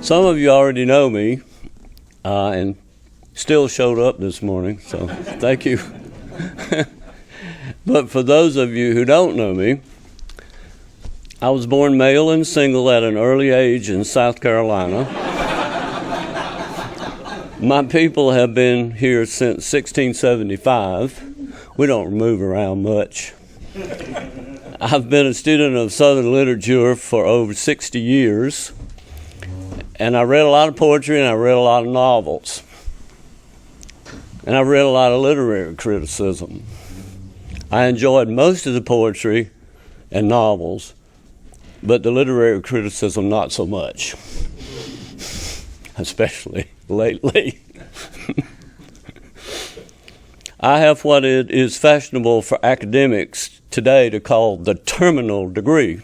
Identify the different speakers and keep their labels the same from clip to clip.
Speaker 1: Some of you already know me and still showed up this morning, so thank you. But for those of you who don't know me, I was born male and single at an early age in South Carolina. My people have been here since 1675. We don't move around much. I've been a student of Southern literature for over 60 years, and I read a lot of poetry and I read a lot of novels. And I read a lot of literary criticism. I enjoyed most of the poetry and novels, but the literary criticism not so much, especially lately. I have what it is fashionable for academics today to call the terminal degree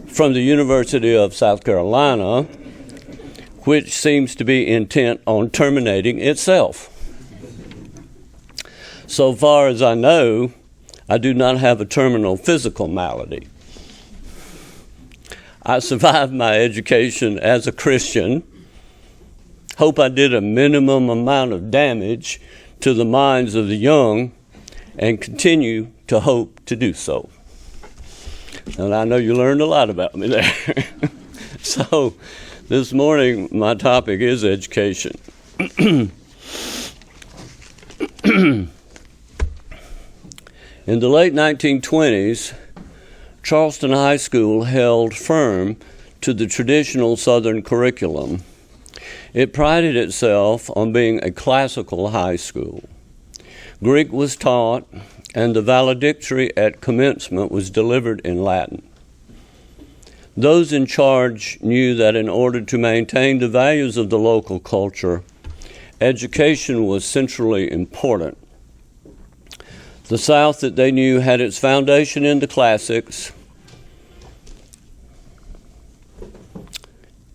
Speaker 1: from the University of South Carolina, which seems to be intent on terminating itself. So far as I know, I do not have a terminal physical malady. I survived my education as a Christian. Hope I did a minimum amount of damage to the minds of the young and continue to hope to do so. And I know you learned a lot about me there. So this morning my topic is education. In the late 1920s, Charleston High School held firm to the traditional Southern curriculum. It prided itself on being a classical high school. Greek was taught, and the valedictory at commencement was delivered in Latin. Those in charge knew that in order to maintain the values of the local culture, education was centrally important. The South that they knew had its foundation in the classics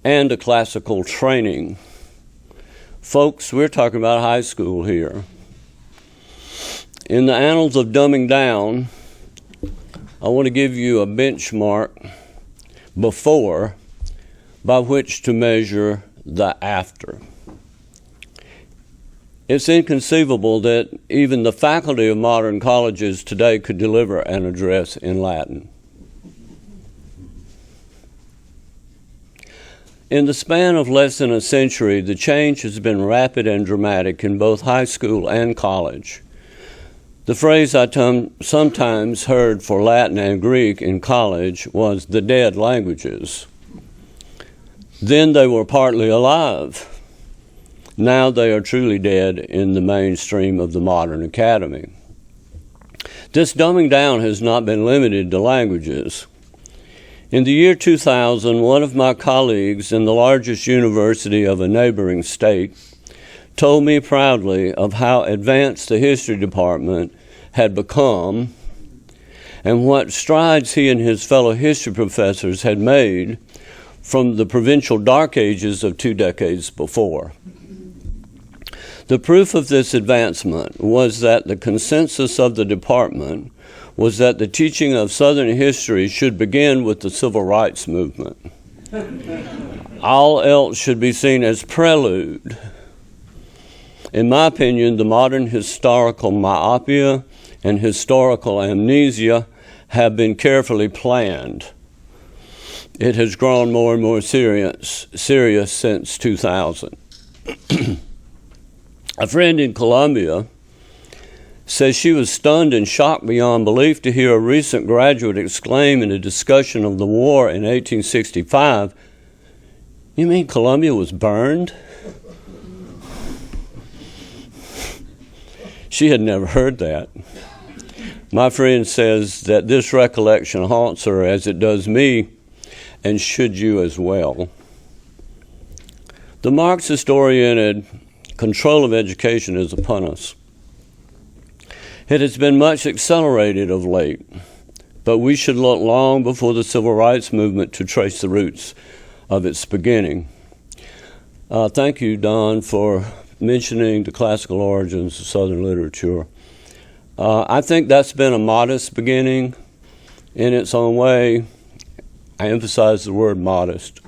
Speaker 1: and a classical training. Folks, we're talking about high school here. In the annals of dumbing down, I want to give you a benchmark before by which to measure the after. It's inconceivable that even the faculty of modern colleges today could deliver an address in Latin. In the span of less than a century, the change has been rapid and dramatic in both high school and college. The phrase I sometimes heard for Latin and Greek in college was the dead languages. Then they were partly alive. Now they are truly dead in the mainstream of the modern academy. This dumbing down has not been limited to languages. In the year 2000, one of my colleagues in the largest university of a neighboring state told me proudly of how advanced the history department had become and what strides he and his fellow history professors had made from the provincial dark ages of 2 decades before. The proof of this advancement was that the consensus of the department was that the teaching of Southern history should begin with the Civil Rights Movement. All else should be seen as prelude. In my opinion, the modern historical myopia and historical amnesia have been carefully planned. It has grown more and more serious since 2000. A friend in Columbia says she was stunned and shocked beyond belief to hear a recent graduate exclaim in a discussion of the war in 1865, "You mean Columbia was burned?" She had never heard that. My friend says that this recollection haunts her as it does me, and should you as well. The Marxist-oriented control of education is upon us. It has been much accelerated of late, but we should look long before the Civil Rights Movement to trace the roots of its beginning. Thank you, Don, for mentioning the classical origins of Southern literature. I think that's been a modest beginning in its own way. I emphasize the word modest.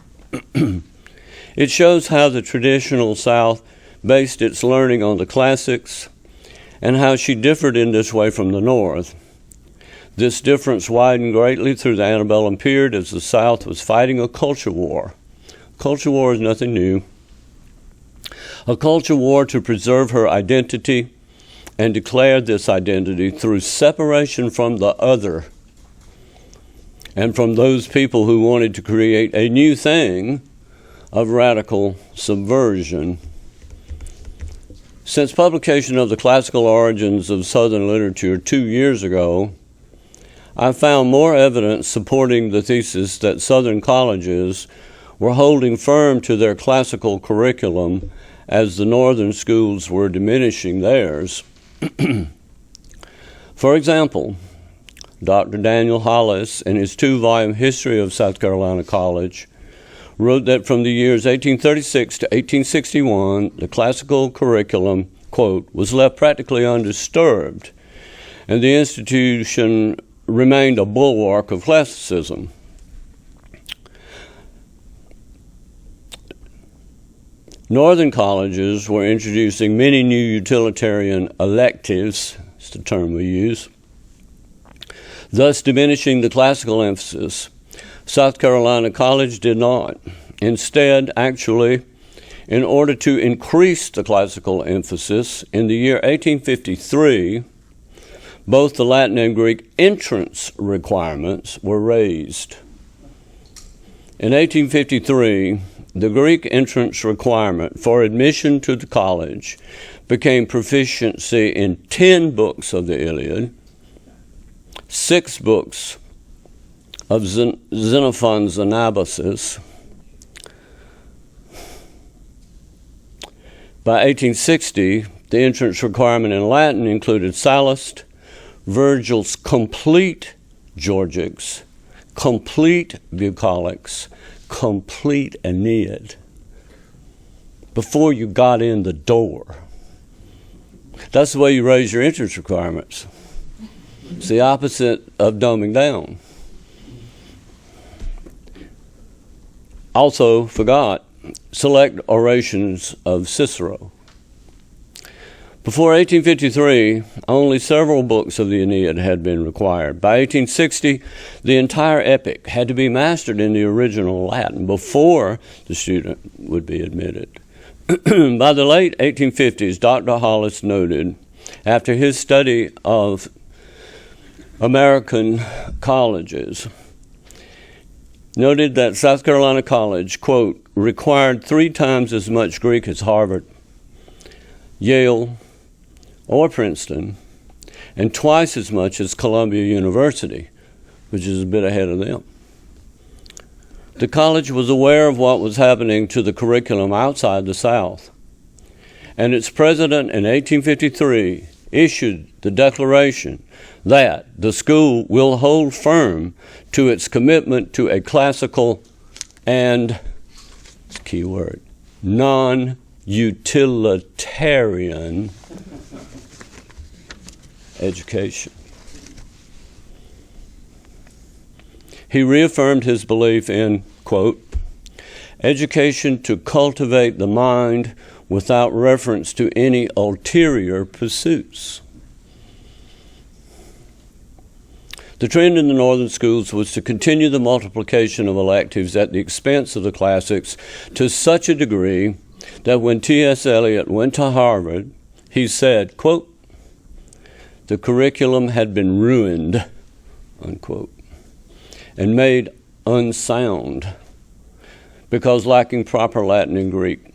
Speaker 1: It shows how the traditional South based its learning on the classics and how she differed in this way from the North. This difference widened greatly through the antebellum period as the South was fighting a culture war. Culture war is nothing new. A culture war to preserve her identity and declare this identity through separation from the other and from those people who wanted to create a new thing of radical subversion. Since publication of the Classical Origins of Southern Literature 2 years ago, I found more evidence supporting the thesis that Southern colleges were holding firm to their classical curriculum as the Northern schools were diminishing theirs. For example, Dr. Daniel Hollis, in his 2-volume History of South Carolina College, wrote that from the years 1836 to 1861, the classical curriculum, quote, was left practically undisturbed, and the institution remained a bulwark of classicism. Northern colleges were introducing many new utilitarian electives, is the term we use, thus diminishing the classical emphasis. South Carolina College did not. Instead, actually, in order to increase the classical emphasis, in the year 1853, both the Latin and Greek entrance requirements were raised. In 1853, the Greek entrance requirement for admission to the college became proficiency in 10 books of the Iliad, 6 books of Xenophon's Anabasis. By 1860, the entrance requirement in Latin included Sallust, Virgil's complete Georgics, complete Bucolics, complete Aeneid, before you got in the door. That's the way you raise your entrance requirements. It's the opposite of dumbing down. Also forgot select orations of Cicero. Before 1853, only several books of the Aeneid had been required. By 1860, the entire epic had to be mastered in the original Latin before the student would be admitted. By the late 1850s, Dr. Hollis noted, after his study of American colleges, noted that South Carolina College, quote, required 3 times as much Greek as Harvard, Yale, or Princeton, and twice as much as Columbia University, which is a bit ahead of them. The college was aware of what was happening to the curriculum outside the South, and its president in 1853 issued the declaration that the school will hold firm to its commitment to a classical and, key word, non-utilitarian education. He reaffirmed his belief in, quote, education to cultivate the mind without reference to any ulterior pursuits. The trend in the northern schools was to continue the multiplication of electives at the expense of the classics to such a degree that when T.S. Eliot went to Harvard, he said, quote, the curriculum had been ruined, unquote, and made unsound because lacking proper Latin and Greek.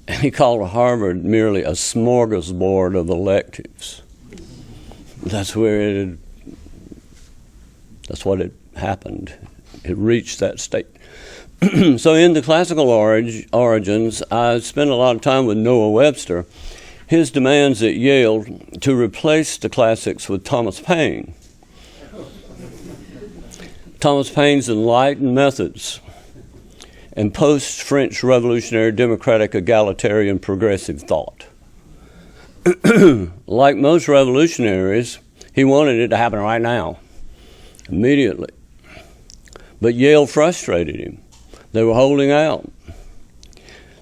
Speaker 1: And he called Harvard merely a smorgasbord of electives. That's what it happened. It reached that state. So in the classical origins, I spent a lot of time with Noah Webster. His demands at Yale to replace the classics with Thomas Paine. Thomas Paine's enlightened methods and post-French revolutionary democratic egalitarian progressive thought. Like most revolutionaries, he wanted it to happen right now, immediately. But Yale frustrated him. They were holding out.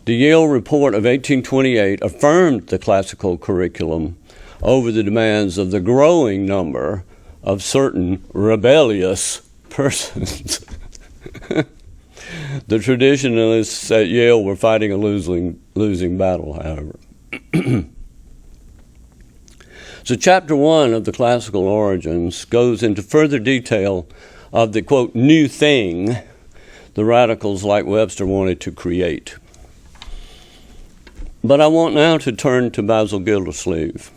Speaker 1: The Yale Report of 1828 affirmed the classical curriculum over the demands of the growing number of certain rebellious persons. The traditionalists at Yale were fighting a losing battle, however. So chapter 1 of the Classical Origins goes into further detail of the, quote, new thing the radicals like Webster wanted to create. But I want now to turn to Basil Gildersleeve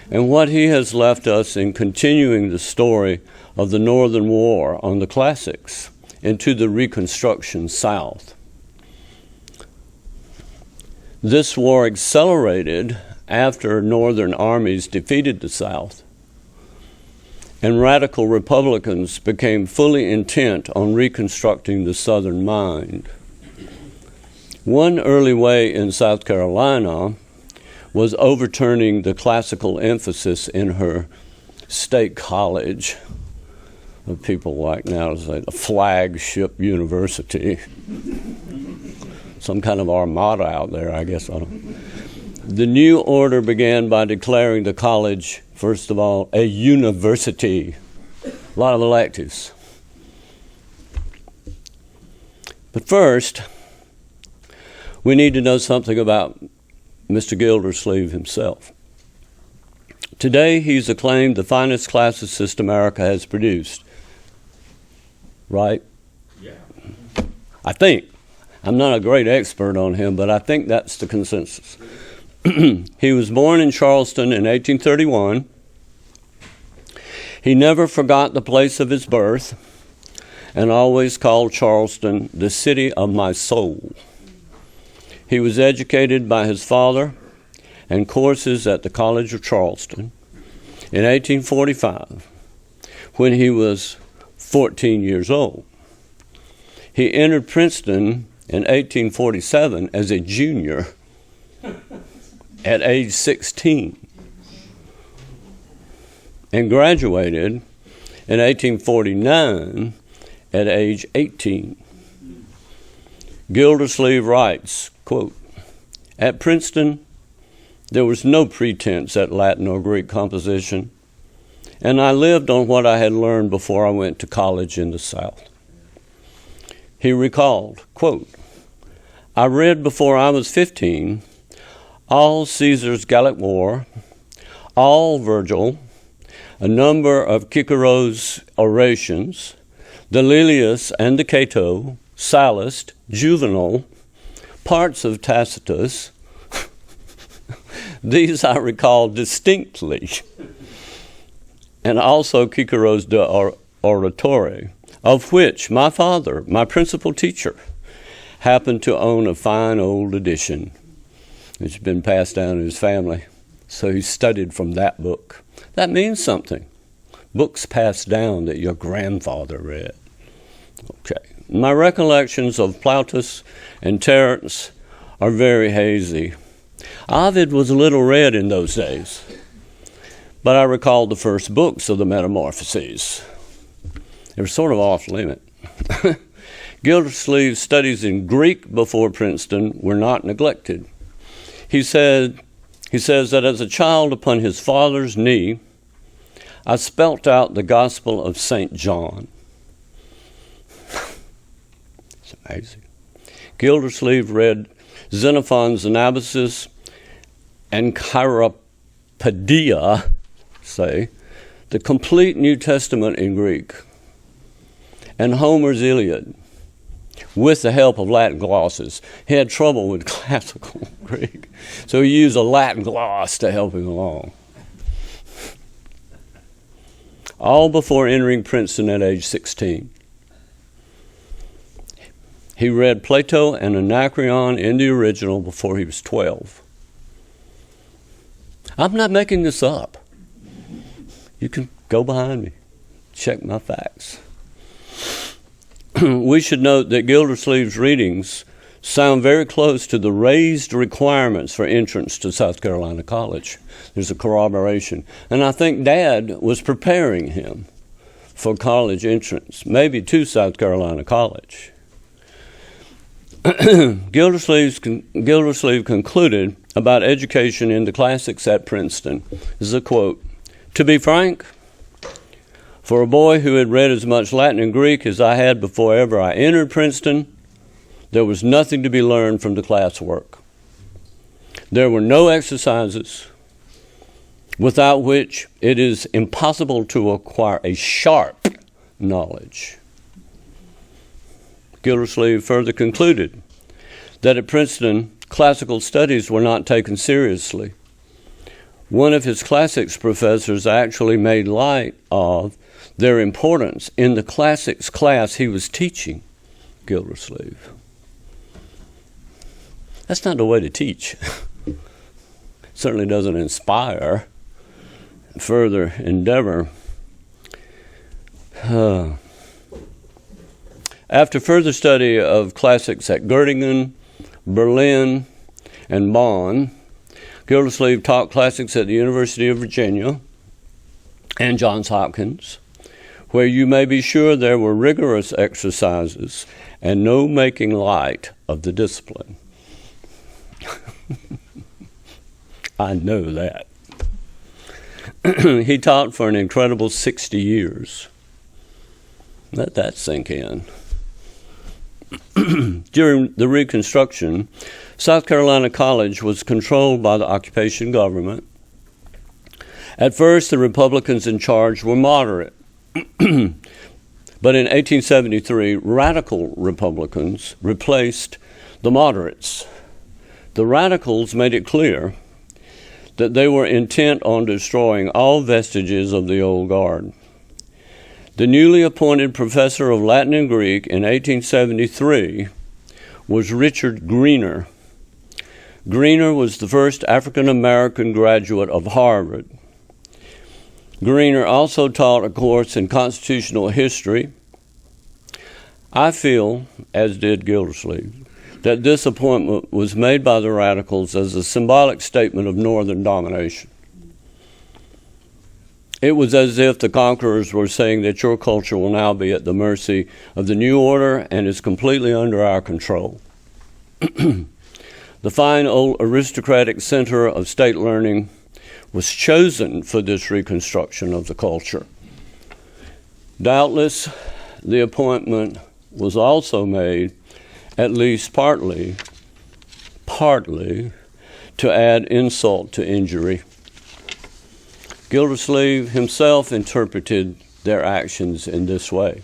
Speaker 1: and what he has left us in continuing the story of the Northern War on the classics into the Reconstruction South. This war accelerated after Northern armies defeated the South, and radical Republicans became fully intent on reconstructing the Southern mind. One early way in South Carolina was overturning the classical emphasis in her state college, what people like now to say the flagship university, some kind of armada out there, I guess. The new order began by declaring the college, first of all, a university. A lot of electives. But first, we need to know something about Mr. Gildersleeve himself. Today, he's acclaimed the finest classicist America has produced. Right?
Speaker 2: Yeah.
Speaker 1: I think. I'm not a great expert on him, but I think that's the consensus. He was born in Charleston in 1831. He never forgot the place of his birth and always called Charleston the city of my soul. He was educated by his father and courses at the College of Charleston in 1845 when he was 14 years old. He entered Princeton in 1847 as a junior at age 16 and graduated in 1849 at age 18. Gildersleeve writes, quote, "At Princeton, there was no pretense at Latin or Greek composition, and I lived on what I had learned before I went to college in the South." He recalled, quote, "I read before I was 15 all Caesar's Gallic War, all Virgil, a number of Cicero's orations, the Lelius and the Cato, Sallust, Juvenal, parts of Tacitus." These I recall distinctly. And also Cicero's De Oratore, of which my father, my principal teacher, happened to own a fine old edition. It's been passed down in his family, so he studied from that book. That means something. Books passed down that your grandfather read. Okay. My recollections of Plautus and Terence are very hazy. Ovid was a little read in those days, but I recall the first books of the Metamorphoses. They were sort of off limit. Gildersleeve's studies in Greek before Princeton were not neglected. He says that as a child upon his father's knee, I spelt out the Gospel of St. John. It's amazing. Gildersleeve read Xenophon's Anabasis and Chiropaedia, the complete New Testament in Greek, and Homer's Iliad, with the help of Latin glosses. He had trouble with classical Greek, so he used a Latin gloss to help him along. All before entering Princeton at age 16. He read Plato and Anacreon in the original before he was 12. I'm not making this up. You can go behind me, check my facts. We should note that Gildersleeve's readings sound very close to the raised requirements for entrance to South Carolina College. There's a corroboration. And I think Dad was preparing him for college entrance, maybe to South Carolina College. Gildersleeve concluded about education in the classics at Princeton. This is a quote. "To be frank, for a boy who had read as much Latin and Greek as I had before ever I entered Princeton, there was nothing to be learned from the classwork. There were no exercises, without which it is impossible to acquire a sharp knowledge." Gildersleeve further concluded that at Princeton, classical studies were not taken seriously. One of his classics professors actually made light of their importance in the classics class he was teaching. Gildersleeve. That's not the way to teach. Certainly doesn't inspire further endeavor. After further study of classics at Göttingen, Berlin, and Bonn, Gildersleeve taught classics at the University of Virginia and Johns Hopkins, where you may be sure there were rigorous exercises and no making light of the discipline. I know that. He taught for an incredible 60 years. Let that sink in. During the Reconstruction, South Carolina College was controlled by the occupation government. At first, the Republicans in charge were moderate. But in 1873, radical Republicans replaced the moderates. The radicals made it clear that they were intent on destroying all vestiges of the old guard. The newly appointed professor of Latin and Greek in 1873 was Richard Greener. Greener was the first African-American graduate of Harvard. Greener also taught a course in constitutional history. I feel, as did Gildersleeve, that this appointment was made by the radicals as a symbolic statement of Northern domination. It was as if the conquerors were saying that your culture will now be at the mercy of the new order and is completely under our control. The fine old aristocratic center of state learning was chosen for this reconstruction of the culture. Doubtless, the appointment was also made, at least partly, to add insult to injury. Gildersleeve himself interpreted their actions in this way.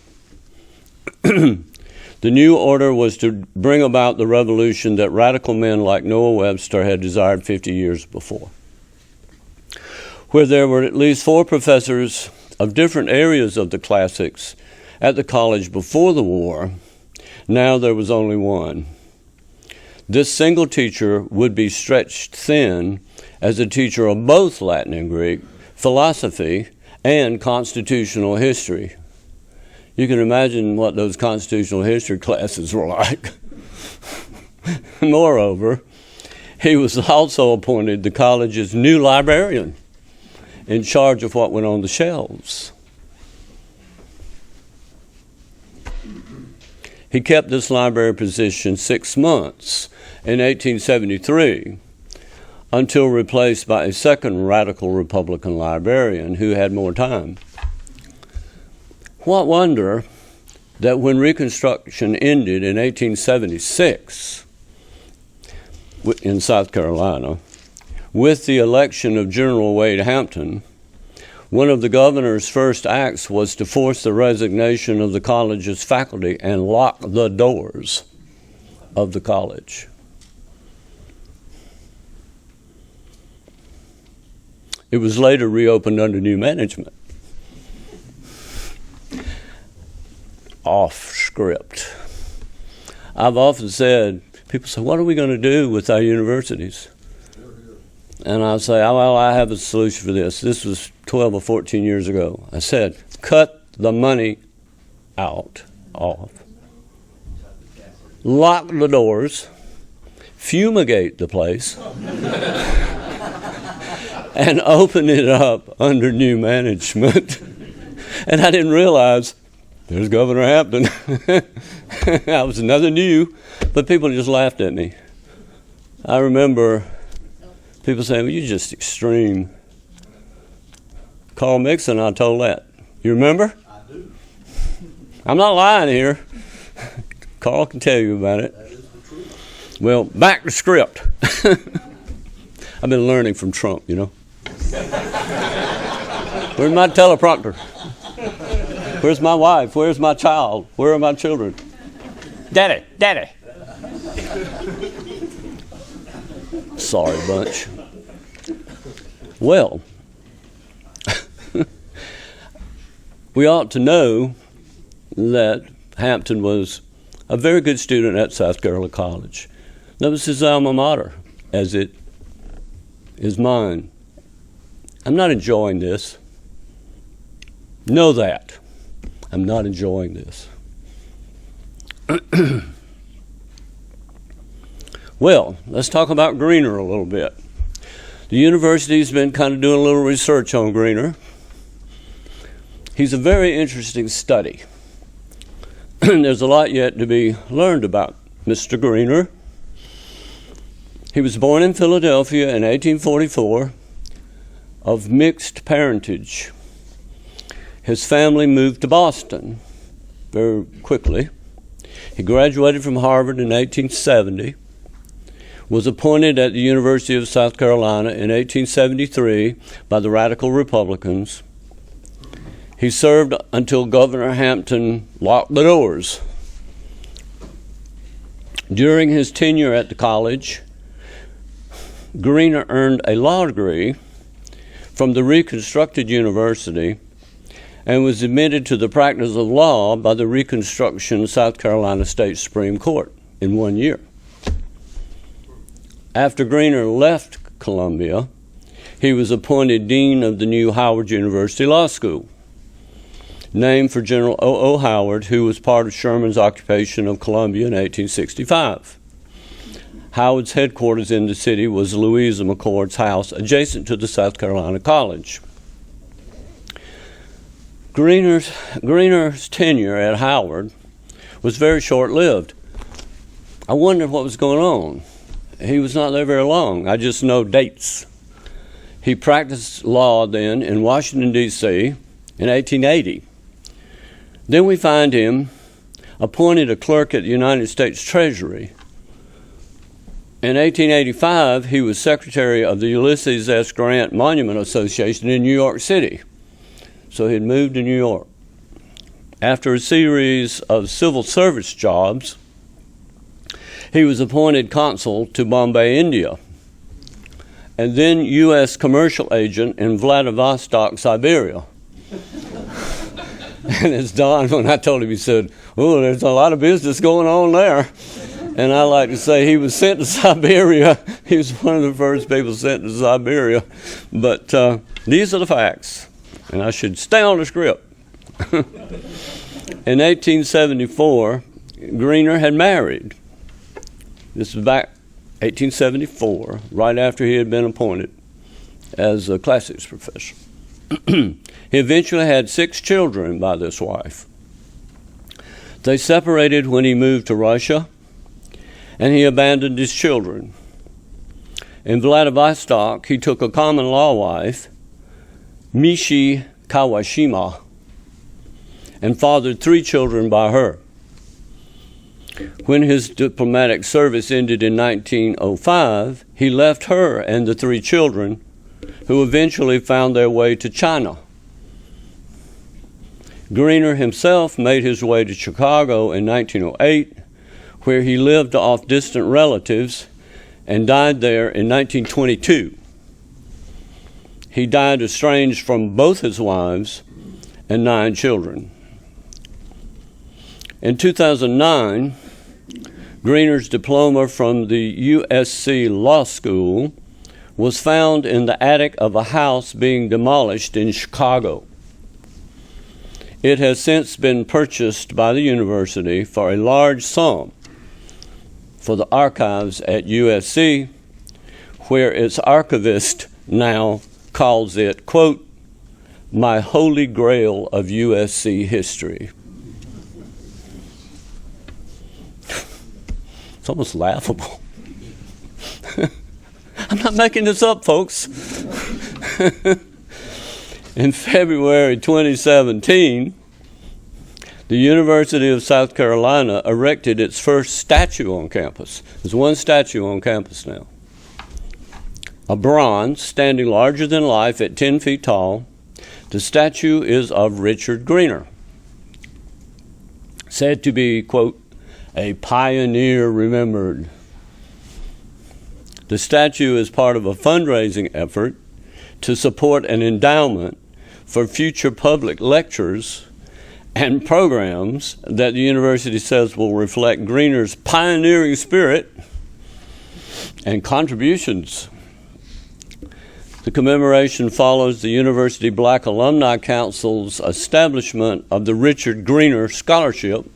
Speaker 1: The new order was to bring about the revolution that radical men like Noah Webster had desired 50 years before. Where there were at least 4 professors of different areas of the classics at the college before the war, now there was only one. This single teacher would be stretched thin as a teacher of both Latin and Greek, philosophy, and constitutional history. You can imagine what those constitutional history classes were like. Moreover, he was also appointed the college's new librarian in charge of what went on the shelves. He kept this library position 6 months in 1873 until replaced by a second radical Republican librarian who had more time. What wonder that when Reconstruction ended in 1876 in South Carolina, with the election of General Wade Hampton, one of the governor's first acts was to force the resignation of the college's faculty and lock the doors of the college. It was later reopened under new management. Off script. I've often said, people say, what are we going to do with our universities? And I say, oh, well, I have a solution for this. This was 12 or 14 years ago. I said, cut the money off. Lock the doors. Fumigate the place. And open it up under new management And I didn't realize there's Governor Hampton. I was nothing new, but people just laughed at me. I remember people saying, well, you're just extreme. Carl Mixon, I told that. You remember?
Speaker 2: I do.
Speaker 1: I'm not lying here. Carl can tell you about it.
Speaker 2: That is the truth.
Speaker 1: Well, back to script. I've been learning from Trump, you know. Where's my teleprompter? Where's my wife? Where's my child? Where are my children? Daddy, daddy. Sorry, bunch. Well, we ought to know that Hampton was a very good student at South Carolina College. That was his alma mater, as it is mine. I'm not enjoying this. Know that. I'm not enjoying this. Well, let's talk about Greener a little bit. The university's been kind of doing a little research on Greener. He's a very interesting study. There's a lot yet to be learned about Mr. Greener. He was born in Philadelphia in 1844 of mixed parentage. His family moved to Boston very quickly. He graduated from Harvard in 1870, was appointed at the University of South Carolina in 1873 by the Radical Republicans. He served until Governor Hampton locked the doors. During his tenure at the college, Greener earned a law degree from the Reconstructed University and was admitted to the practice of law by the Reconstruction South Carolina State Supreme Court in 1 year. After Greener left Columbia, he was appointed dean of the new Howard University Law School, named for General O.O. Howard, who was part of Sherman's occupation of Columbia in 1865. Howard's headquarters in the city was Louisa McCord's house, adjacent to the South Carolina College. Greener's tenure at Howard was very short-lived. I wondered what was going on. He was not there very long. I just know dates. He practiced law then in Washington, D.C. in 1880. Then we find him appointed a clerk at the United States Treasury. In 1885, he was secretary of the Ulysses S. Grant Monument Association in New York City. So he had moved to New York. After a series of civil service jobs, he was appointed consul to Bombay, India, and then U.S. commercial agent in Vladivostok, Siberia. And it's Don, when I told him, he said, oh, there's a lot of business going on there. And I like to say he was sent to Siberia. He was one of the first people sent to Siberia. But these are the facts. And I should stay on the script. In 1874, Greener had married. This was back 1874, right after he had been appointed as a classics professor. He eventually had 6 children by this wife. They separated when he moved to Russia, and he abandoned his children. In Vladivostok, he took a common law wife, Mishi Kawashima, and fathered 3 children by her. When his diplomatic service ended in 1905, he left her and the 3 children, who eventually found their way to China. Greener himself made his way to Chicago in 1908, where he lived off distant relatives and died there in 1922. He died estranged from both his wives and 9 children. In 2009, Greener's diploma from the USC Law School was found in the attic of a house being demolished in Chicago. It has since been purchased by the university for a large sum for the archives at USC, where its archivist now calls it, quote, my holy grail of USC history. It's almost laughable. I'm not making this up, folks. In February 2017, the University of South Carolina erected its first statue on campus. There's one statue on campus now. A bronze, standing larger than life at 10 feet tall. The statue is of Richard Greener, said to be, quote, a pioneer remembered. The statue is part of a fundraising effort to support an endowment for future public lectures and programs that the university says will reflect Greener's pioneering spirit and contributions. The commemoration follows the University Black Alumni Council's establishment of the Richard Greener Scholarship,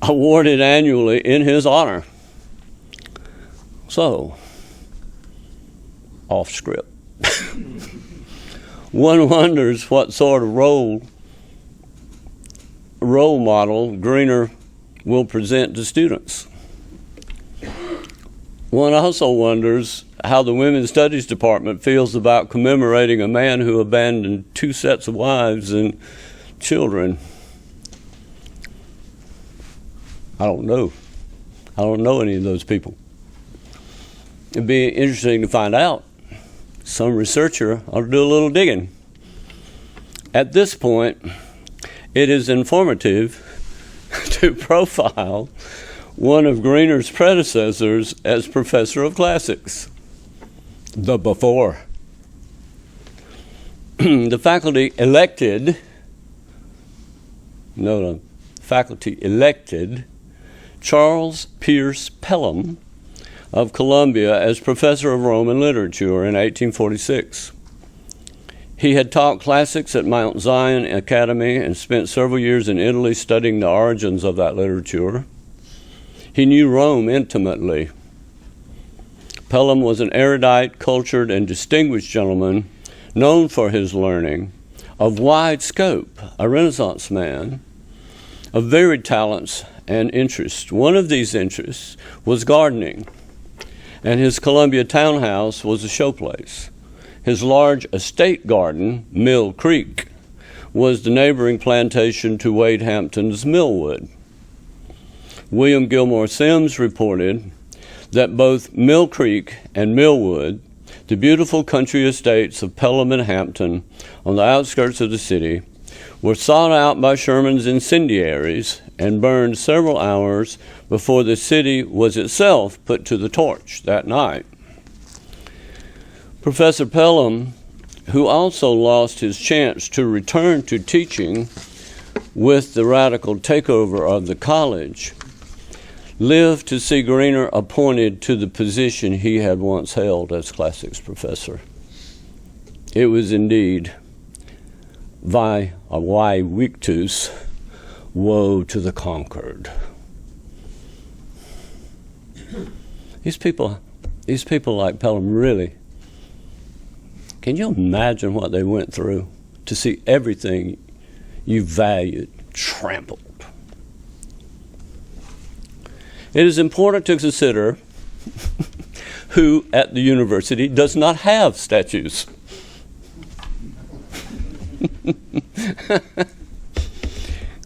Speaker 1: awarded annually in his honor. So, off script. One wonders what sort of role model Greener will present to students. One also wonders how the Women's Studies Department feels about commemorating a man who abandoned 2 sets of wives and children. I don't know. I don't know any of those people. It'd be interesting to find out. Some researcher ought to do a little digging. At this point, it is informative to profile one of Greener's predecessors as professor of classics, the before. The faculty elected Charles Pierce Pelham of Columbia as professor of Roman literature in 1846. He had taught classics at Mount Zion Academy and spent several years in Italy studying the origins of that literature. He knew Rome intimately. Pelham was an erudite, cultured, and distinguished gentleman known for his learning, of wide scope, a Renaissance man, of varied talents and interests. One of these interests was gardening, and his Columbia townhouse was a showplace. His large estate garden, Mill Creek, was the neighboring plantation to Wade Hampton's Millwood. William Gilmore Simms reported that both Mill Creek and Millwood, the beautiful country estates of Pelham and Hampton on the outskirts of the city, were sought out by Sherman's incendiaries and burned several hours before the city was itself put to the torch that night. Professor Pelham, who also lost his chance to return to teaching with the radical takeover of the college, lived to see Greener appointed to the position he had once held as classics professor. It was indeed vae victus, woe to the conquered. These people like Pelham, really, can you imagine what they went through to see everything you valued trampled? It is important to consider who at the university does not have statues.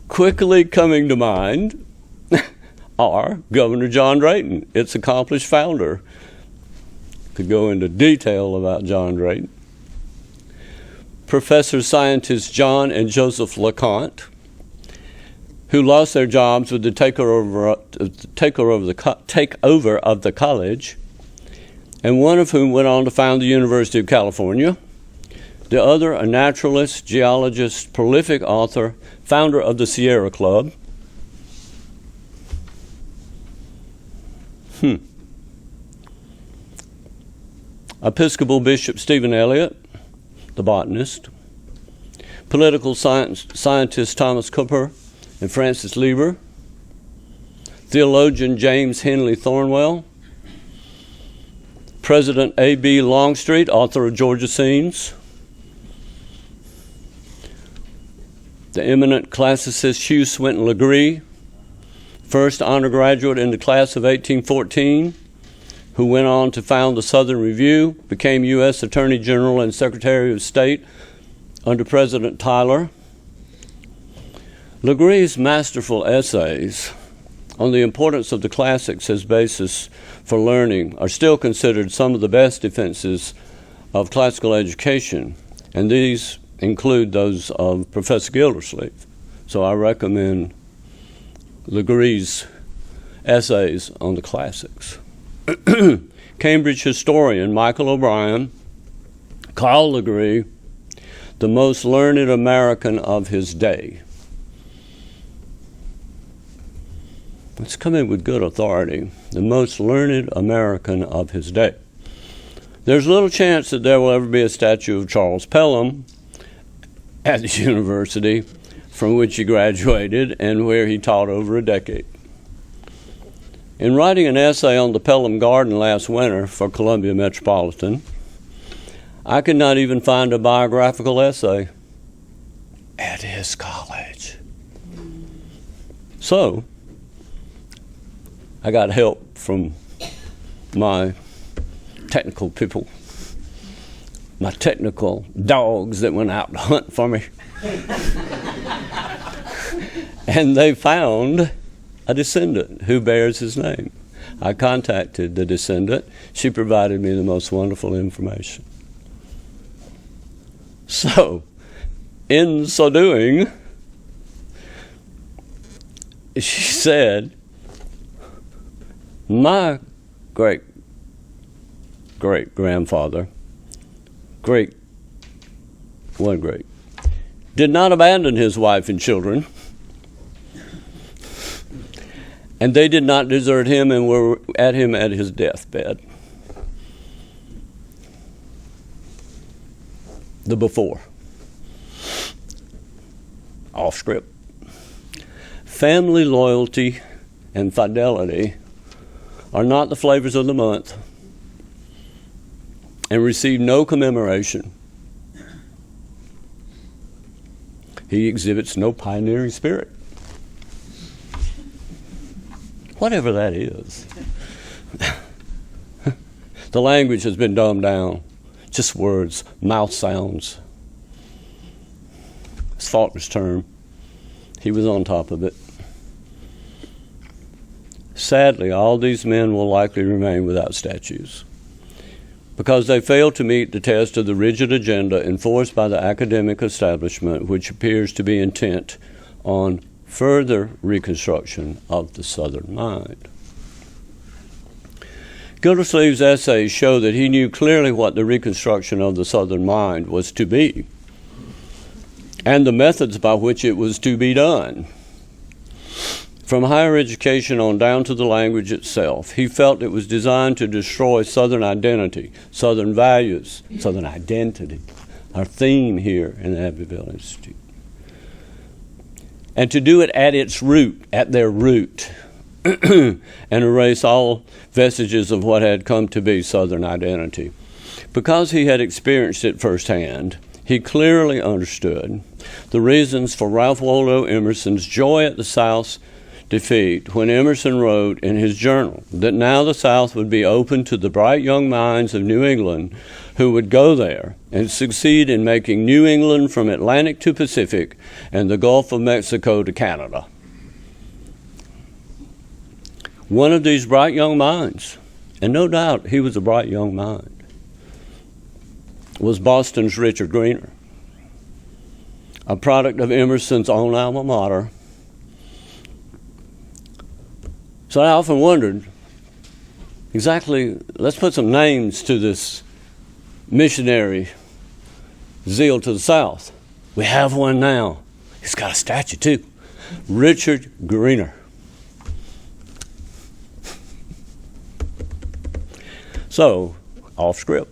Speaker 1: Quickly coming to mind are Governor John Drayton, its accomplished founder. Could go into detail about John Drayton. Professor scientists John and Joseph LeConte, who lost their jobs with the takeover of the college, and one of whom went on to found the University of California. The other, a naturalist, geologist, prolific author, founder of the Sierra Club. Episcopal Bishop Stephen Elliott, the botanist. Political scientist Thomas Cooper and Francis Lieber. Theologian James Henley Thornwell. President A.B. Longstreet, author of Georgia Scenes. the eminent classicist Hugh Swinton Legree, first honor graduate in the class of 1814, who went on to found the Southern Review, became U.S. Attorney General and Secretary of State under President Tyler. Legree's masterful essays on the importance of the classics as basis for learning are still considered some of the best defenses of classical education, and these include those of Professor Gildersleeve. So I recommend Legree's essays on the classics. Cambridge historian Michael O'Brien called Legree the most learned American of his day. Let's come in with good authority. The most learned American of his day. There's little chance that there will ever be a statue of Charles Pelham at the university from which he graduated and where he taught over a decade. In writing an essay on the Pelham Garden last winter for Columbia Metropolitan, I could not even find a biographical essay at his college. So, I got help from my technical people, my technical dogs that went out to hunt for me. And they found a descendant who bears his name. I contacted the descendant. She provided me the most wonderful information. So, in so doing, she said, my great-grandfather, did not abandon his wife and children, and they did not desert him and were at him at his deathbed. The before. Off script. Family loyalty and fidelity are not the flavors of the month and receive no commemoration. He exhibits no pioneering spirit. Whatever that is. The language has been dumbed down. Just words, mouth sounds. It's Faulkner's term. He was on top of it. Sadly, all these men will likely remain without statues because they fail to meet the test of the rigid agenda enforced by the academic establishment, which appears to be intent on further reconstruction of the Southern mind. Gildersleeve's essays show that he knew clearly what the reconstruction of the Southern mind was to be and the methods by which it was to be done. From higher education on down to the language itself, he felt it was designed to destroy Southern identity, Southern values, Southern identity, our theme here in the Abbeville Institute. And to do it at its root, at their root, and erase all vestiges of what had come to be Southern identity. Because he had experienced it firsthand, he clearly understood the reasons for Ralph Waldo Emerson's joy at the South's defeat when Emerson wrote in his journal that now the South would be open to the bright young minds of New England who would go there and succeed in making New England from Atlantic to Pacific and the Gulf of Mexico to Canada. One of these bright young minds, and no doubt he was a bright young mind, was Boston's Richard Greener, a product of Emerson's own alma mater. So I often wondered, exactly, let's put some names to this missionary zeal to the South. We have one now. He's got a statue too. Richard Greener. So, off script.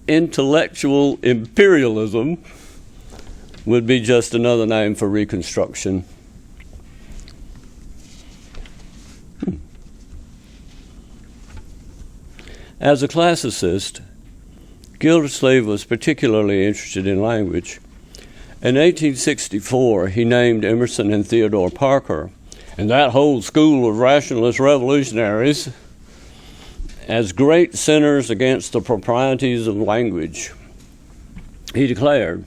Speaker 1: Intellectual imperialism would be just another name for Reconstruction. As a classicist, Gildersleeve was particularly interested in language In 1864, he named Emerson and Theodore Parker and that whole school of rationalist revolutionaries as great sinners against the proprieties of language. He declared,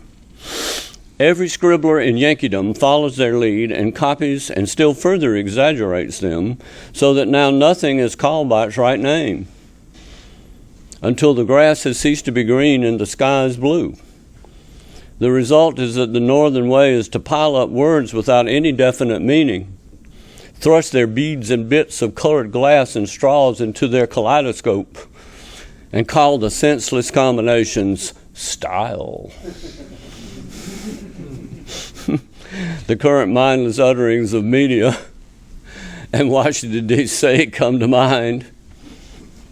Speaker 1: "Every scribbler in Yankeedom follows their lead and copies and still further exaggerates them, so that now nothing is called by its right name, until the grass has ceased to be green and the sky is blue. The result is that the northern way is to pile up words without any definite meaning, thrust their beads and bits of colored glass and straws into their kaleidoscope, and call the senseless combinations style." The current mindless utterings of media and Washington, D.C. come to mind.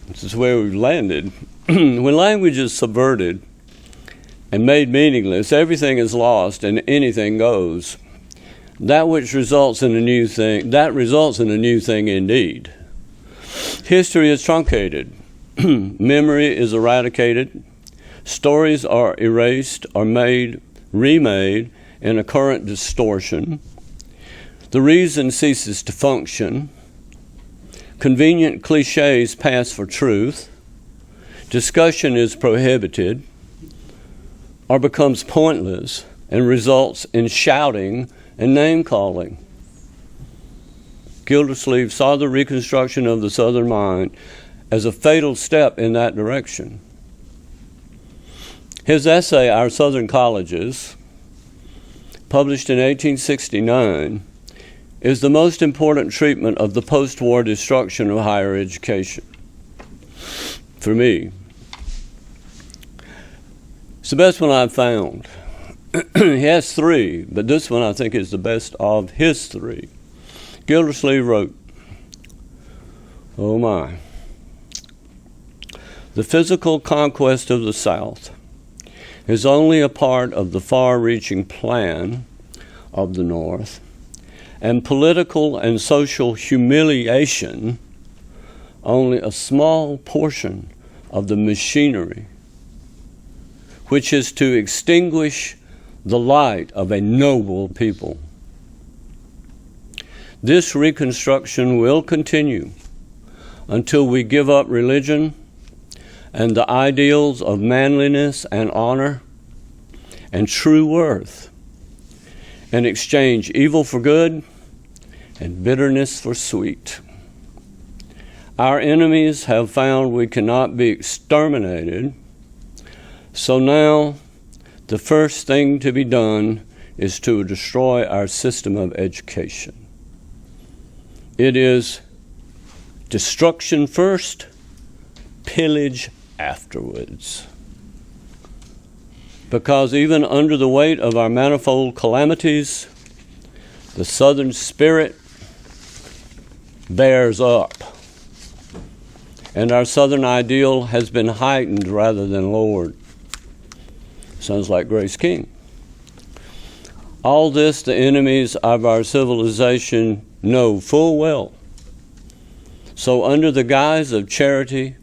Speaker 1: This is where we've landed. When language is subverted and made meaningless, everything is lost and anything goes. That results in a new thing indeed. History is truncated. Memory is eradicated. Stories are erased or remade in a current distortion. The reason ceases to function. Convenient cliches pass for truth. Discussion is prohibited or becomes pointless and results in shouting and name-calling. Gildersleeve saw the reconstruction of the Southern mind as a fatal step in that direction. His essay, Our Southern Colleges, published in 1869, is the most important treatment of the post-war destruction of higher education. For me, it's the best one I've found. He has three, but this one I think is the best of his three. Gildersleeve wrote, oh my, "The physical conquest of the South is only a part of the far-reaching plan of the North, and political and social humiliation only a small portion of the machinery which is to extinguish the light of a noble people. This reconstruction will continue until we give up religion and the ideals of manliness and honor and true worth, and exchange evil for good and bitterness for sweet. Our enemies have found we cannot be exterminated, so now the first thing to be done is to destroy our system of education. It is destruction first, pillage afterwards. Because even under the weight of our manifold calamities, the Southern spirit bears up, and our Southern ideal has been heightened rather than lowered. Sounds like Grace King. All this the enemies of our civilization know full well. So under the guise of charity,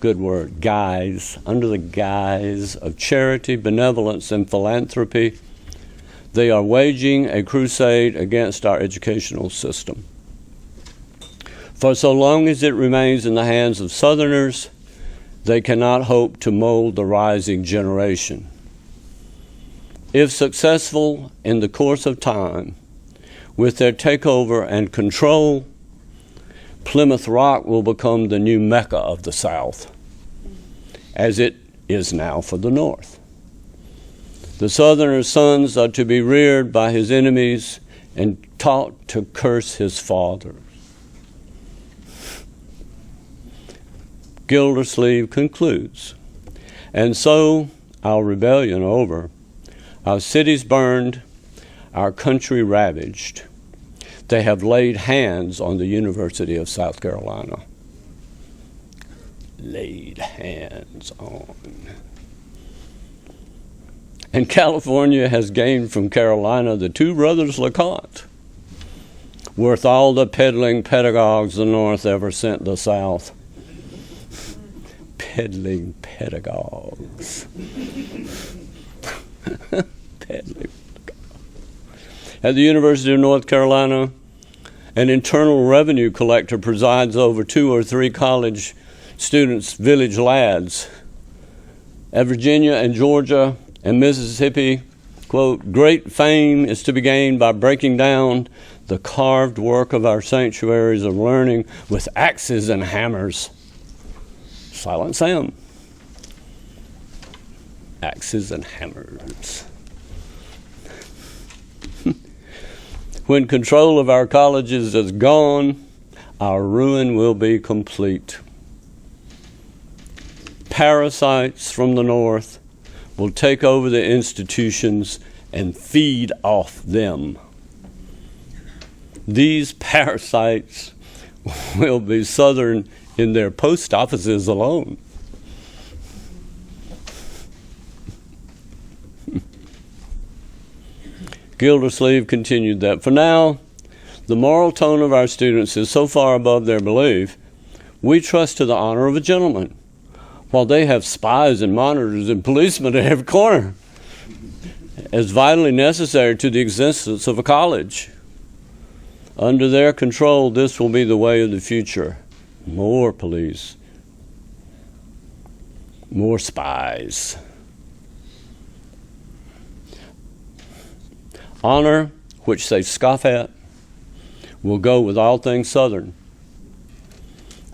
Speaker 1: good word, guise, under the guise of charity, benevolence, and philanthropy, they are waging a crusade against our educational system. For so long as it remains in the hands of Southerners, they cannot hope to mold the rising generation. If successful in the course of time, with their takeover and control, Plymouth Rock will become the new Mecca of the South, as it is now for the North. The Southerner's sons are to be reared by his enemies and taught to curse his father. Gildersleeve concludes, and so, our rebellion over, our cities burned, our country ravaged, they have laid hands on the University of South Carolina. Laid hands on. And California has gained from Carolina the two brothers LeConte, worth all the peddling pedagogues the North ever sent the South. Peddling pedagogues. At the University of North Carolina, an internal revenue collector presides over 2 or 3 college students' village lads. At Virginia and Georgia and Mississippi, quote, great fame is to be gained by breaking down the carved work of our sanctuaries of learning with axes and hammers. Silent Sam. Axes and hammers. When control of our colleges is gone, our ruin will be complete. Parasites from the north will take over the institutions and feed off them. These parasites will be Southern in their post offices alone. Gildersleeve continued that, for now, the moral tone of our students is so far above their belief, we trust to the honor of a gentleman, while they have spies and monitors and policemen at every corner, as vitally necessary to the existence of a college. Under their control, this will be the way of the future. More police, more spies. Honor, which they scoff at, will go with all things Southern.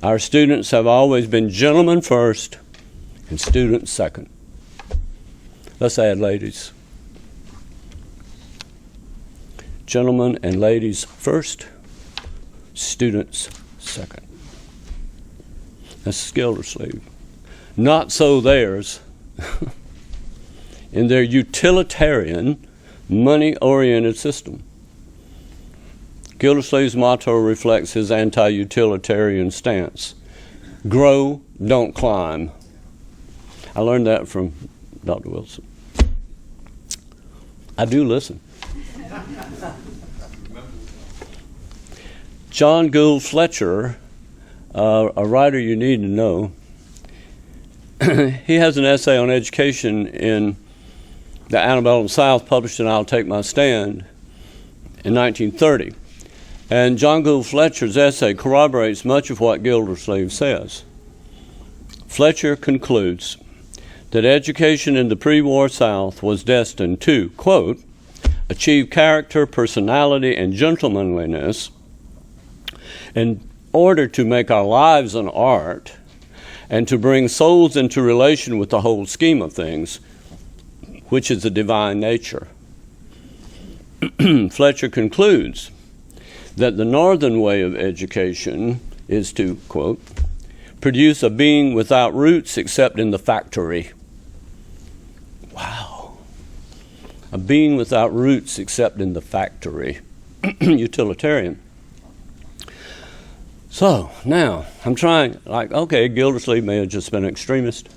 Speaker 1: Our students have always been gentlemen first and students second. Let's add ladies. Gentlemen and ladies first, students second. That's Gildersleeve. Not so theirs. In their utilitarian, money-oriented system. Gildersleeve's motto reflects his anti-utilitarian stance. Grow, don't climb. I learned that from Dr. Wilson. I do listen. John Gould Fletcher, a writer you need to know, he has an essay on education in the Antebellum South, published in I'll Take My Stand in 1930. And John Gould Fletcher's essay corroborates much of what Gildersleeve says. Fletcher concludes that education in the pre-war South was destined to, quote, achieve character, personality, and gentlemanliness in order to make our lives an art and to bring souls into relation with the whole scheme of things, which is the divine nature. Fletcher concludes that the northern way of education is to, quote, produce a being without roots except in the factory. Wow. A being without roots except in the factory. Utilitarian. So now I'm trying, like, okay, Gildersleeve may have just been an extremist.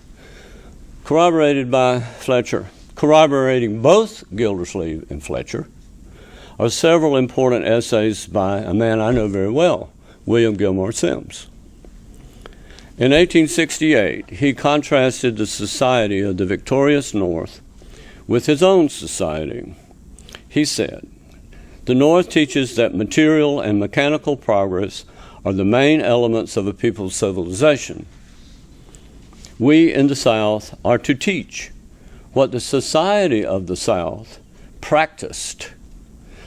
Speaker 1: Corroborated by Fletcher. Corroborating both Gildersleeve and Fletcher are several important essays by a man I know very well, William Gilmore Simms. In 1868, he contrasted the society of the victorious North with his own society. He said, the North teaches that material and mechanical progress are the main elements of a people's civilization. We in the South are to teach what the society of the South practiced,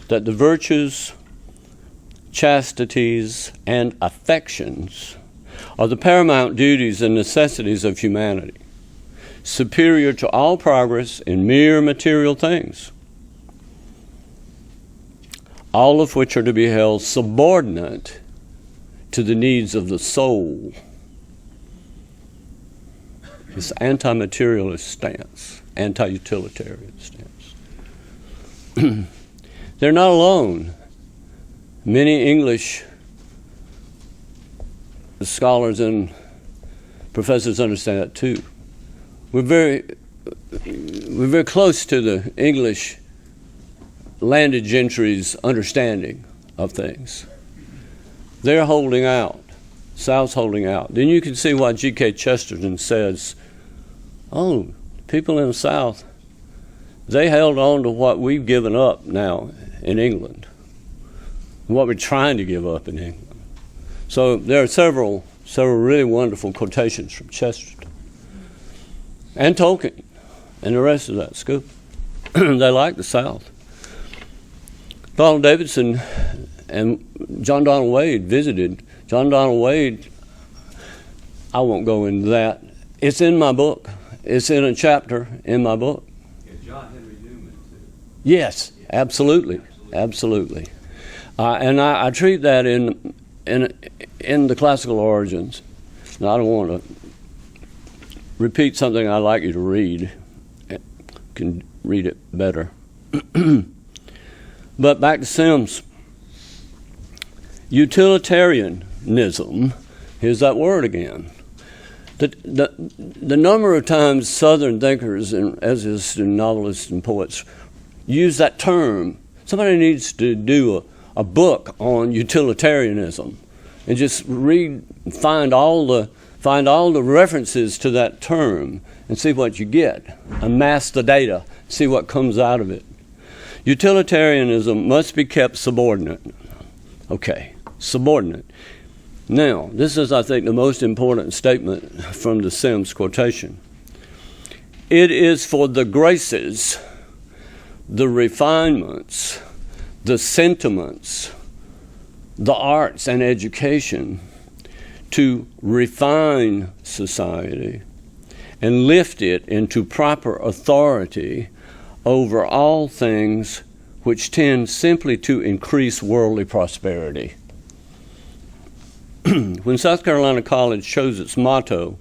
Speaker 1: that the virtues, chastities, and affections are the paramount duties and necessities of humanity, superior to all progress in mere material things, all of which are to be held subordinate to the needs of the soul. His anti-materialist stance, anti-utilitarian stance. They're not alone. Many English scholars and professors understand that too. We're very close to the English landed gentry's understanding of things. They're holding out. South's holding out. Then you can see why G.K. Chesterton says, oh, people in the South, They held on to what we've given up now in England, what we're trying to give up in England. So there are several really wonderful quotations from Chesterton and Tolkien and the rest of that school. They like the South. Donald Davidson and John Donald Wade visited. John Donald Wade, I won't go into that. It's in my book. It's in a chapter in my book.
Speaker 2: John Henry Newman, too.
Speaker 1: Yes, absolutely. And I treat that in the classical origins. Now, I don't want to repeat something I'd like you to read. You can read it better. But back to Sims. Utilitarianism, here's that word again. The number of times Southern thinkers and essayists and novelists and poets use that term. Somebody needs to do a book on utilitarianism and just find all the references to that term and see what you get. Amass the data, see what comes out of it. Utilitarianism must be kept subordinate. Okay, subordinate. Now, this is, I think, the most important statement from the Sims quotation. It is for the graces, the refinements, the sentiments, the arts and education to refine society and lift it into proper authority over all things which tend simply to increase worldly prosperity. When South Carolina College chose its motto,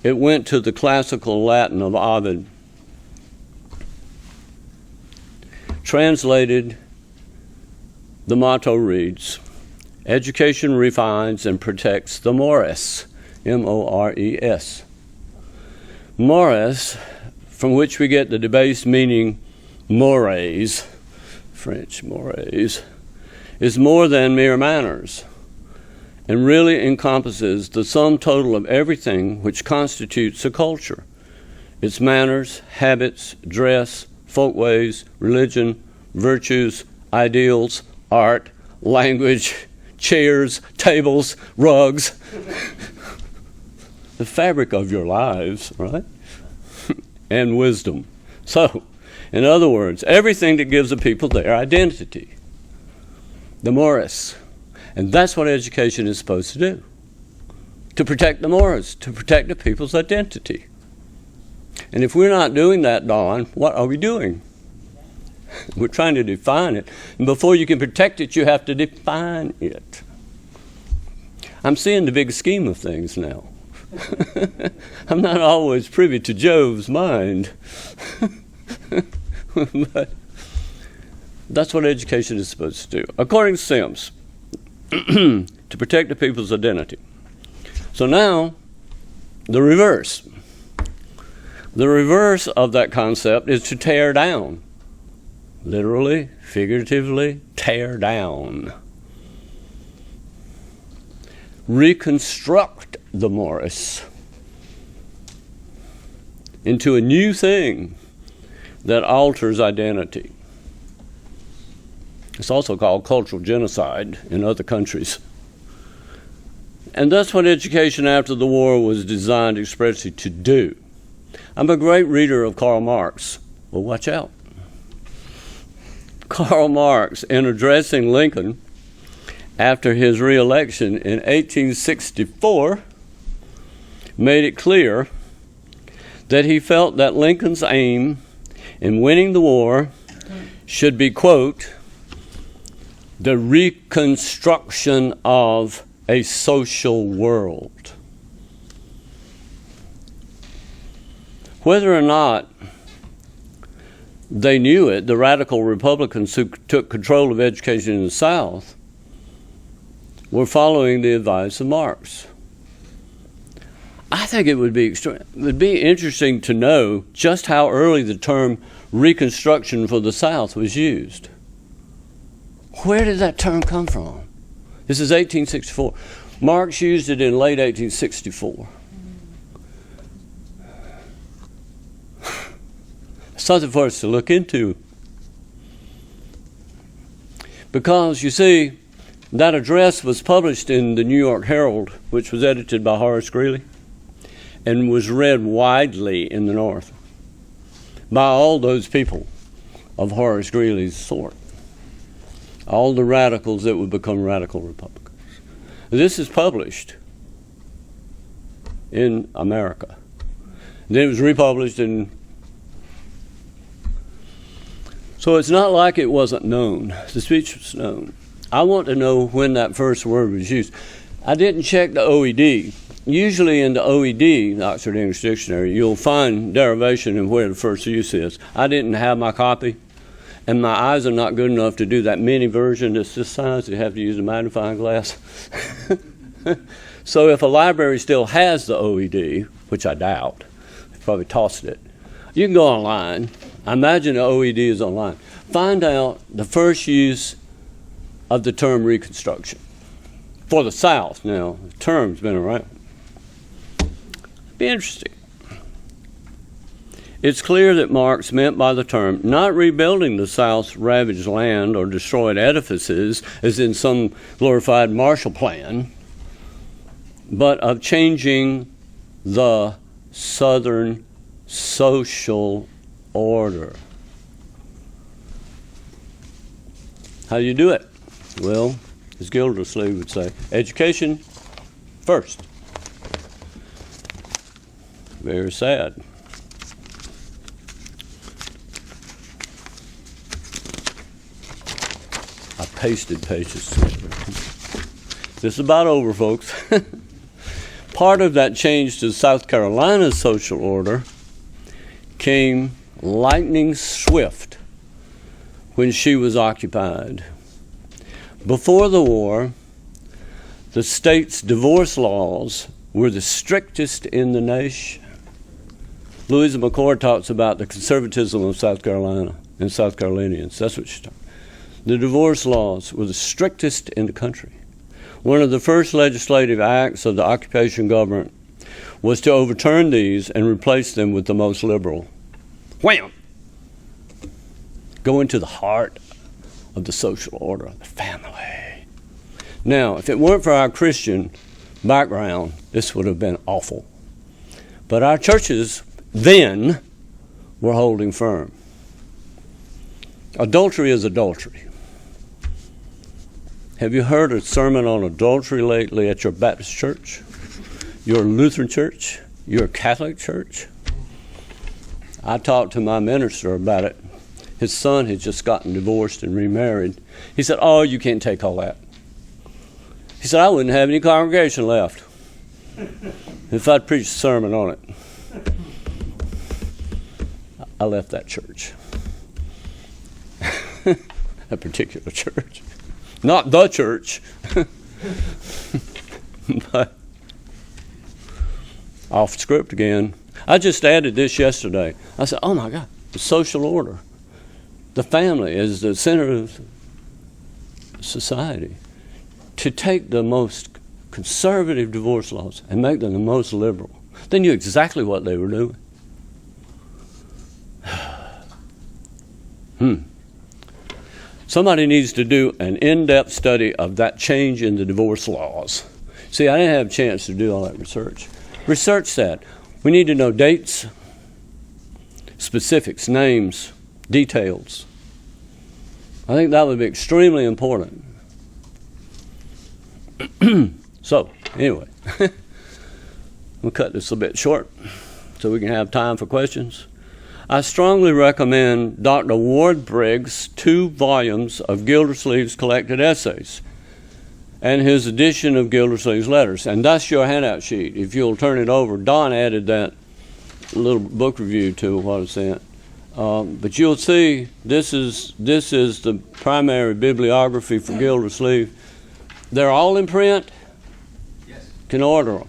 Speaker 1: it went to the classical Latin of Ovid. Translated, the motto reads, "Education refines and protects the mores," M-O-R-E-S. Mores, from which we get the debased meaning mores, French mores, is more than mere manners, and really encompasses the sum total of everything which constitutes a culture: its manners, habits, dress, folkways, religion, virtues, ideals, art, language, chairs, tables, rugs, the fabric of your lives, right? And wisdom. So, in other words, everything that gives a people their identity. The mores. And that's what education is supposed to do. To protect the mores, to protect the people's identity. And if we're not doing that, Dawn, what are we doing? We're trying to define it. And before you can protect it, you have to define it. I'm seeing the big scheme of things now. I'm not always privy to Jove's mind. But that's what education is supposed to do. According to Sims, to protect the people's identity. So now, the reverse. The reverse of that concept is to tear down. Literally, figuratively, tear down. Reconstruct the mores into a new thing that alters identity. It's also called cultural genocide in other countries. And that's what education after the war was designed expressly to do. I'm a great reader of Karl Marx. Well, watch out. Karl Marx, in addressing Lincoln after his re-election in 1864, made it clear that he felt that Lincoln's aim in winning the war should be, quote, the reconstruction of a social world. Whether or not they knew it, the radical Republicans who took control of education in the South were following the advice of Marx. I think it would be interesting to know just how early the term Reconstruction for the South was used. Where did that term come from? This is 1864. Marx used it in late 1864. something for us to look into. Because, you see, that address was published in the New York Herald, which was edited by Horace Greeley, and was read widely in the North by all those people of Horace Greeley's sort, all the radicals that would become radical Republicans. This is published in America. Then it was republished in... So it's not like it wasn't known. The speech was known. I want to know when that first word was used. I didn't check the OED. Usually in the OED, the Oxford English Dictionary, you'll find derivation and where the first use is. I didn't have my copy, and my eyes are not good enough to do that mini version that's this size. You have to use a magnifying glass. So if a library still has the OED, which I doubt, they probably tossed it, you can go online. I imagine the OED is online. Find out the first use of the term Reconstruction. For the South, now, the term's been around. Be interesting. It's clear that Marx meant by the term not rebuilding the South's ravaged land or destroyed edifices, as in some glorified Marshall Plan, but of changing the Southern social order. How do you do it? Well, as Gildersleeve would say, education first. Very sad. I pasted pages together. This is about over, folks. Part of that change to South Carolina's social order came lightning swift when she was occupied. Before the war, the state's divorce laws were the strictest in the nation. Louisa McCord talks about the conservatism of South Carolina and South Carolinians. That's what she talks about. The divorce laws were the strictest in the country. One of the first legislative acts of the occupation government was to overturn these and replace them with the most liberal. Wham! Go into the heart of the social order of the family. Now, if it weren't for our Christian background, this would have been awful. But our churches then were holding firm. Adultery is adultery. Have you heard a sermon on adultery lately at your Baptist church, your Lutheran church, your Catholic church? I talked to my minister about it. His son had just gotten divorced and remarried. He said, "Oh, you can't take all that." He said, "I wouldn't have any congregation left if I'd preached a sermon on it." I left that church. A particular church. Not the church. But off script again. I just added this yesterday. I said, oh my God, the social order. The family is the center of society. To take the most conservative divorce laws and make them the most liberal. They knew exactly what they were doing. Somebody needs to do an in-depth study of that change in the divorce laws. See, I didn't have a chance to do all that research. Research that. We need to know dates, specifics, names, details. I think that would be extremely important. So, anyway, we'll cut this a bit short so we can have time for questions. I strongly recommend Dr. Ward Briggs' 2 volumes of Gildersleeve's collected essays and his edition of Gildersleeve's letters. And that's your handout sheet. If you'll turn it over, Don added that little book review to what I sent. But you'll see this is the primary bibliography for Gildersleeve. They're all in print. Yes. Can order them.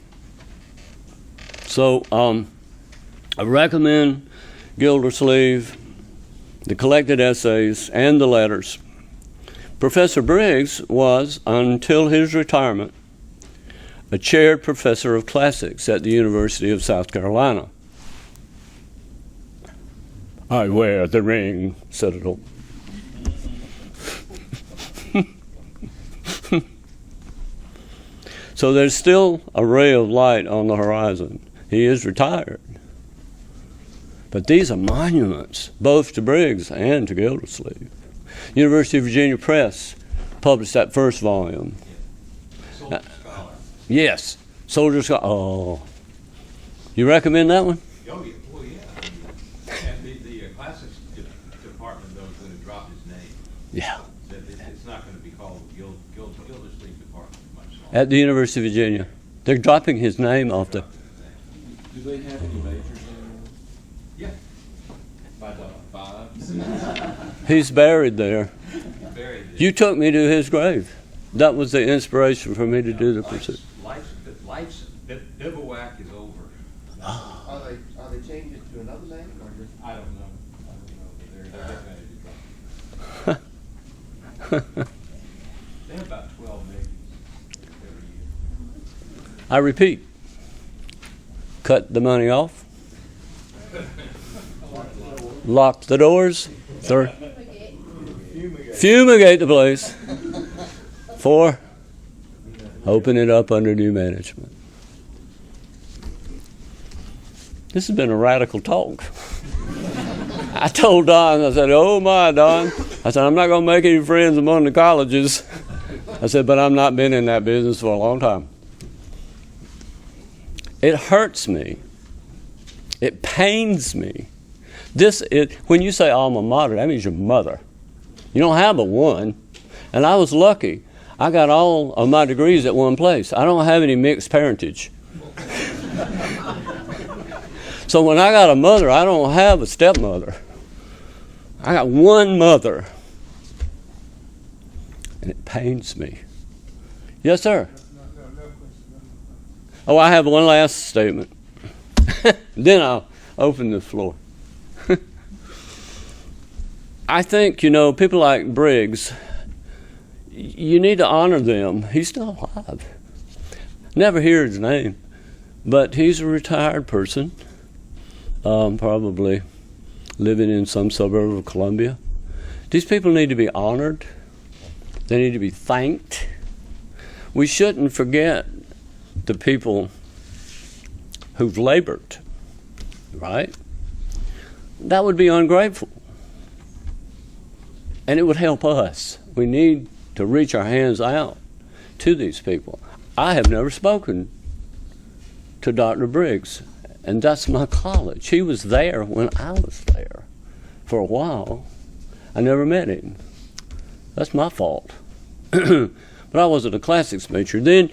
Speaker 1: So I recommend Gildersleeve, the collected essays, and the letters. Professor Briggs was, until his retirement, a chaired professor of classics at the University of South Carolina. I wear the ring, Citadel. So there's still a ray of light on the horizon. He is retired. But these are monuments, both to Briggs and to Gildersleeve. University of Virginia Press published that first volume.
Speaker 2: Soldier Scholar.
Speaker 1: Yes, Soldier Scholar. Oh. You recommend that one?
Speaker 2: Oh, yeah. Well, yeah. And the classics department, though, is going to drop his name.
Speaker 1: Yeah.
Speaker 2: It's not going to be called Gildersleeve Department much longer.
Speaker 1: At the University of Virginia. They're dropping his name off the...
Speaker 3: Do they have any majors anymore?
Speaker 2: Yeah.
Speaker 3: By the 5?
Speaker 1: He's buried there.
Speaker 2: Buried.
Speaker 1: You took me to his grave. That was the inspiration for me to do the pursuit.
Speaker 2: Life's bivouac is over.
Speaker 4: Are they changing it to another name or just?
Speaker 3: I don't know. But they're getting ready to drop it.
Speaker 2: They have about 12 names every year.
Speaker 1: I repeat, cut the money off, lock the doors, fumigate the place. 4, open it up under new management. This has been a radical talk. I told Don, I said, oh my, Don. I said, I'm not going to make any friends among the colleges. I said, but I've not been in that business for a long time. It hurts me. It pains me. When you say alma mater, that means your mother. You don't have but one. And I was lucky. I got all of my degrees at one place. I don't have any mixed parentage. So when I got a mother, I don't have a stepmother. I got one mother. And it pains me. Yes, sir. Oh, I have one last statement. Then I'll open the floor. I think, people like Briggs, you need to honor them. He's still alive. Never hear his name. But he's a retired person, probably living in some suburb of Columbia. These people need to be honored. They need to be thanked. We shouldn't forget the people who've labored, right? That would be ungrateful. And it would help us. We need to reach our hands out to these people. I have never spoken to Dr. Briggs, and that's my college. He was there when I was there for a while. I never met him. That's my fault. But I wasn't a classics major. Then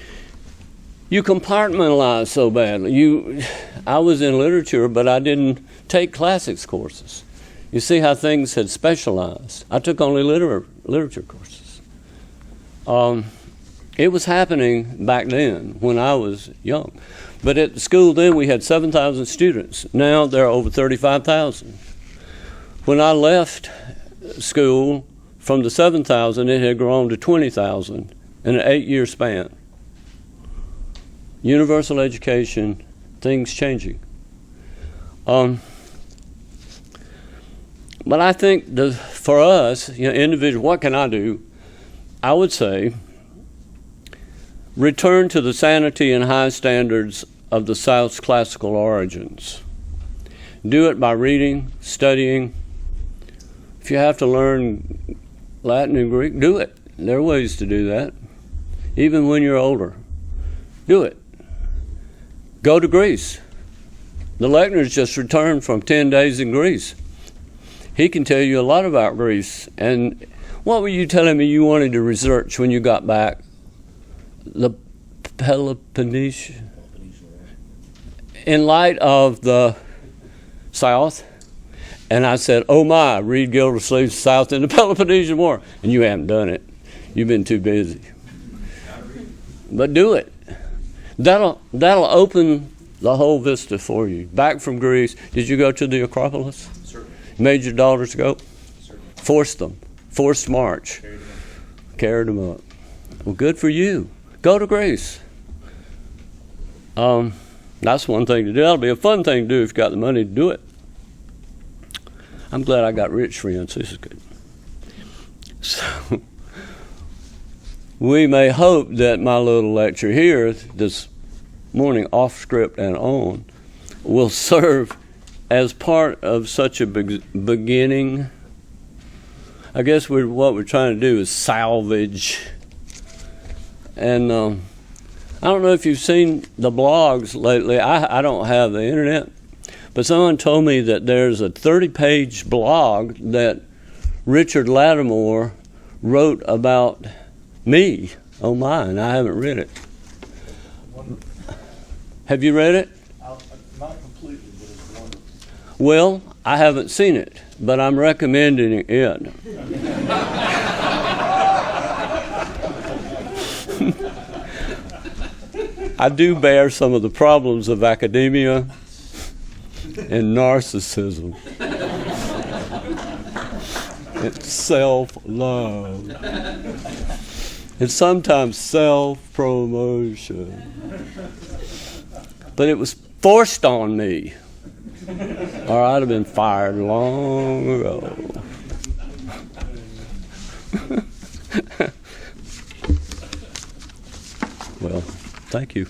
Speaker 1: you compartmentalize so badly. I was in literature, but I didn't take classics courses. You see how things had specialized. I took only literature courses. It was happening back then when I was young. But at the school then we had 7,000 students. Now there are over 35,000. When I left school from the 7,000, it had grown to 20,000 in an 8-year span. Universal education, things changing. But I think for us, individual, what can I do? I would say, return to the sanity and high standards of the South's classical origins. Do it by reading, studying. If you have to learn Latin and Greek, do it. There are ways to do that, even when you're older. Do it. Go to Greece. The Lechner's just returned from 10 days in Greece. He can tell you a lot about Greece. And what were you telling me you wanted to research when you got back? The Peloponnese? In light of the South? And I said, oh my, read Gildersleeve's South in the Peloponnesian War. And you haven't done it. You've been too busy. But do it. That'll open the whole vista for you. Back from Greece, did you go to the Acropolis?
Speaker 3: Certainly.
Speaker 1: Made your daughters go?
Speaker 3: Certainly.
Speaker 1: Forced them. Forced march. Carried them up. Well, good for you. Go to Greece. That's one thing to do. That'll be a fun thing to do if you've got the money to do it. I'm glad I got rich friends. This is good. So, we may hope that my little lecture here this morning, off script and on, will serve as part of such a beginning. I guess what we're trying to do is salvage. And I don't know if you've seen the blogs lately. I don't have the internet, but someone told me that there's a 30-page blog that Richard Lattimore wrote about me on mine. I haven't read it. Have you read it?
Speaker 3: Not completely, but it's wonderful.
Speaker 1: Well, I haven't seen it, but I'm recommending it. I do bear some of the problems of academia and narcissism. It's self-love. It's sometimes self-promotion. But it was forced on me, or I'd have been fired long ago. Well, thank you.